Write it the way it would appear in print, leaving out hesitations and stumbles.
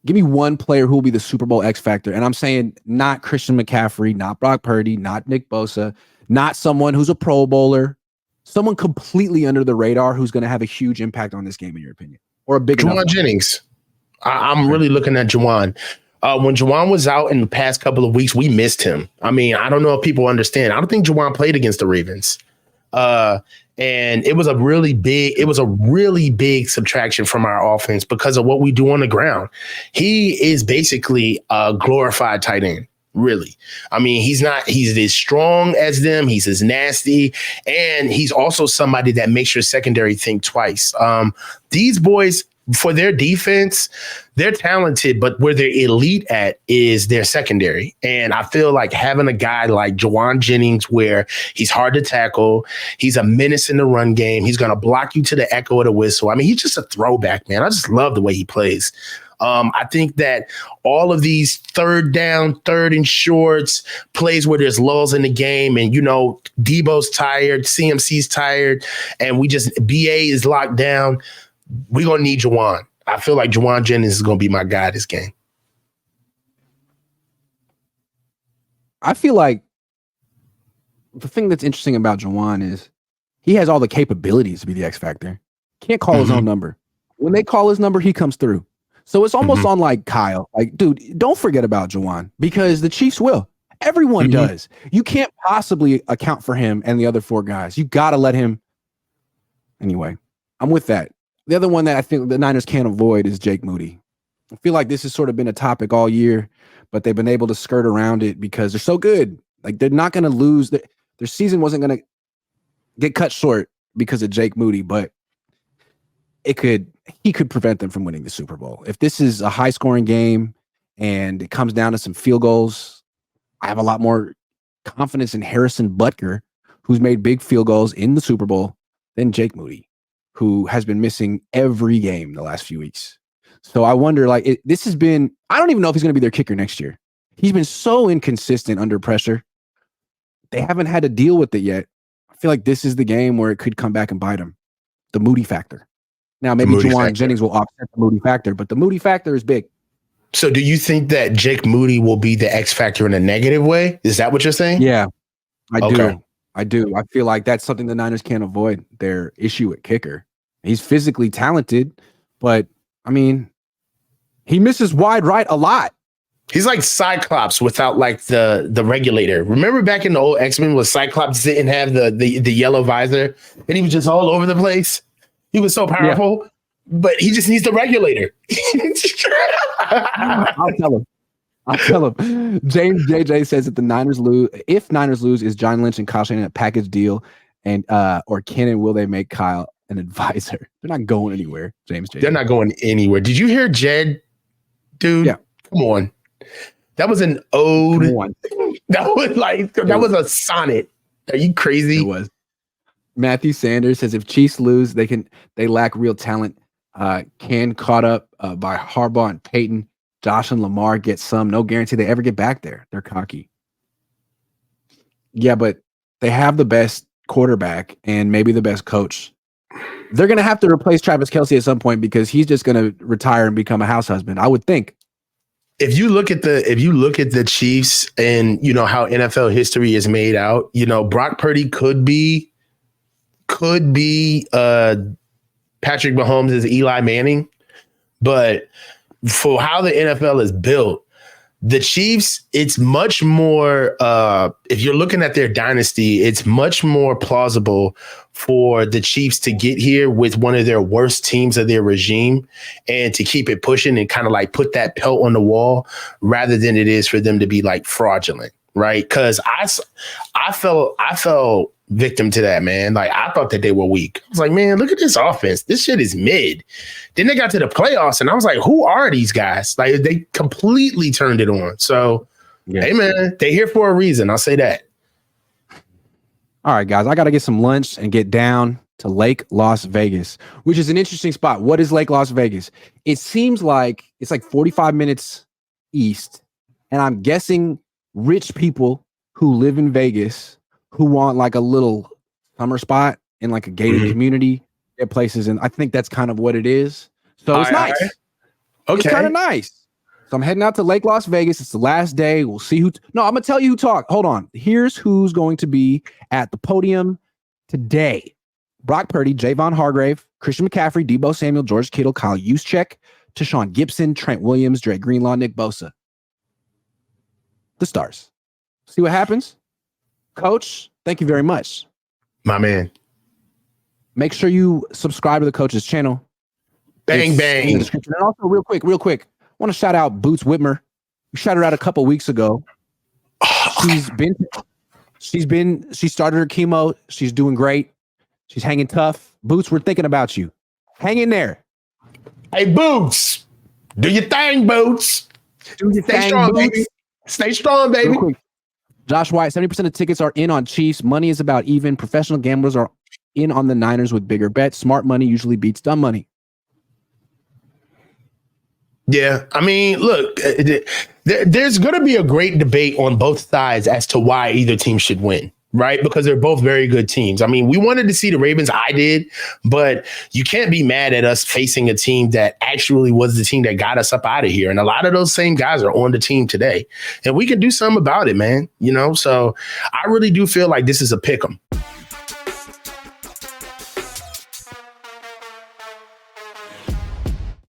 Give me one player who will be the Super Bowl X factor. And I'm saying not Christian McCaffrey, not Brock Purdy, not Nick Bosa, not someone who's a Pro Bowler, someone completely under the radar who's going to have a huge impact on this game, in your opinion, or a big Juwan Jennings. I'm really looking at Juwan. When Juwan was out in the past couple of weeks, we missed him. I mean, I don't know if people understand. I don't think Juwan played against the Ravens. And it was a really big subtraction from our offense because of what we do on the ground. He is basically a glorified tight end. Really. I mean, he's as strong as them. He's as nasty. And he's also somebody that makes your secondary think twice. These boys, for their defense, they're talented, but where they're elite at is their secondary. And I feel like having a guy like Juwan Jennings, where he's hard to tackle, he's a menace in the run game, he's going to block you to the echo of the whistle. I mean, he's just a throwback, man. I just love the way he plays. I think that all of these third down, third and shorts, plays where there's lulls in the game and, Debo's tired, CMC's tired, and BA is locked down. We're going to need Juwan. I feel like Juwan Jennings is going to be my guy this game. I feel like the thing that's interesting about Juwan is he has all the capabilities to be the X factor. Can't call his own number. When they call his number, he comes through. So it's almost on like Kyle. Like, dude, don't forget about Juwan because the Chiefs will. Everyone does. You can't possibly account for him and the other four guys. You got to let him. Anyway, I'm with that. The other one that I think the Niners can't avoid is Jake Moody. I feel like this has sort of been a topic all year, but they've been able to skirt around it because they're so good. Like, they're not going to lose. Their season wasn't going to get cut short because of Jake Moody, but he could prevent them from winning the Super Bowl. If this is a high-scoring game and it comes down to some field goals, I have a lot more confidence in Harrison Butker, who's made big field goals in the Super Bowl, than Jake Moody, who has been missing every game the last few weeks. So I wonder, I don't even know if he's going to be their kicker next year. He's been so inconsistent under pressure. They haven't had to deal with it yet. I feel like this is the game where it could come back and bite him. The Moody factor. Now, maybe Juwan Jennings will offset the Moody factor, but the Moody factor is big. So do you think that Jake Moody will be the X factor in a negative way? Is that what you're saying? Yeah, I do. I feel like that's something the Niners can't avoid, their issue at kicker. He's physically talented, but, I mean, he misses wide right a lot. He's like Cyclops without like the regulator. Remember back in the old X-Men where Cyclops didn't have the yellow visor and he was just all over the place? He was so powerful, but he just needs the regulator. I'll tell him. James JJ says that the Niners lose. If Niners lose, is John Lynch and Kyle Shanahan a package deal, and or can and will they make Kyle an advisor? They're not going anywhere. James JJ. They're not going anywhere. Did you hear Jed, dude? Yeah. Come on. That was an ode. That was a sonnet. Are you crazy? It was. Matthew Sanders says if Chiefs lose, they lack real talent. Can caught up by Harbaugh and Peyton. Josh and Lamar get some. No guarantee they ever get back there. They're cocky. Yeah, but they have the best quarterback and maybe the best coach. They're going to have to replace Travis Kelce at some point because he's just going to retire and become a house husband, I would think. If you look at the Chiefs and how NFL history is made out, Brock Purdy could be Patrick Mahomes' Eli Manning, but for how the NFL is built, the Chiefs, it's much more, if you're looking at their dynasty, it's much more plausible for the Chiefs to get here with one of their worst teams of their regime and to keep it pushing and kind of like put that pelt on the wall rather than it is for them to be like fraudulent, right? Because I fell victim to that, man. Like, I thought that they were weak. I was like, man, look at this offense. This shit is mid. Then they got to the playoffs, and I was like, who are these guys? Like, they completely turned it on. So, Hey, man, they here for a reason. I'll say that. All right, guys, I got to get some lunch and get down to Lake Las Vegas, which is an interesting spot. What is Lake Las Vegas? It seems like it's like 45 minutes east, and I'm guessing rich people who live in Vegas who want like a little summer spot in like a gated community, get places, and I think that's kind of what it is. So it's nice. Okay. It's kind of nice. So I'm heading out to Lake Las Vegas. It's the last day. We'll see who. No, I'm gonna tell you who talk. Hold on. Here's who's going to be at the podium today: Brock Purdy, Javon Hargrave, Christian McCaffrey, Deebo Samuel, George Kittle, Kyle Juszczyk, Tashawn Gibson, Trent Williams, Dre Greenlaw, Nick Bosa. The stars. See what happens. Coach, thank you very much, my man. Make sure you subscribe to the coach's channel. Bang, bang. In the description. And also, real quick, I want to shout out Boots Whitmer. We shouted her out a couple weeks ago. She started her chemo. She's doing great. She's hanging tough. Boots, we're thinking about you. Hang in there. Hey, Boots. Do your thing, Boots. Stay strong, Boots. Baby. Stay strong, baby. Josh White, 70% of tickets are in on Chiefs. Money is about even. Professional gamblers are in on the Niners with bigger bets. Smart money usually beats dumb money. Yeah, I mean, look, there's going to be a great debate on both sides as to why either team should win, right? Because they're both very good teams. I mean, we wanted to see the Ravens. I did, but you can't be mad at us facing a team that actually was the team that got us up out of here. And a lot of those same guys are on the team today, and we can do something about it, man. You know, so I really do feel like this is a pick 'em.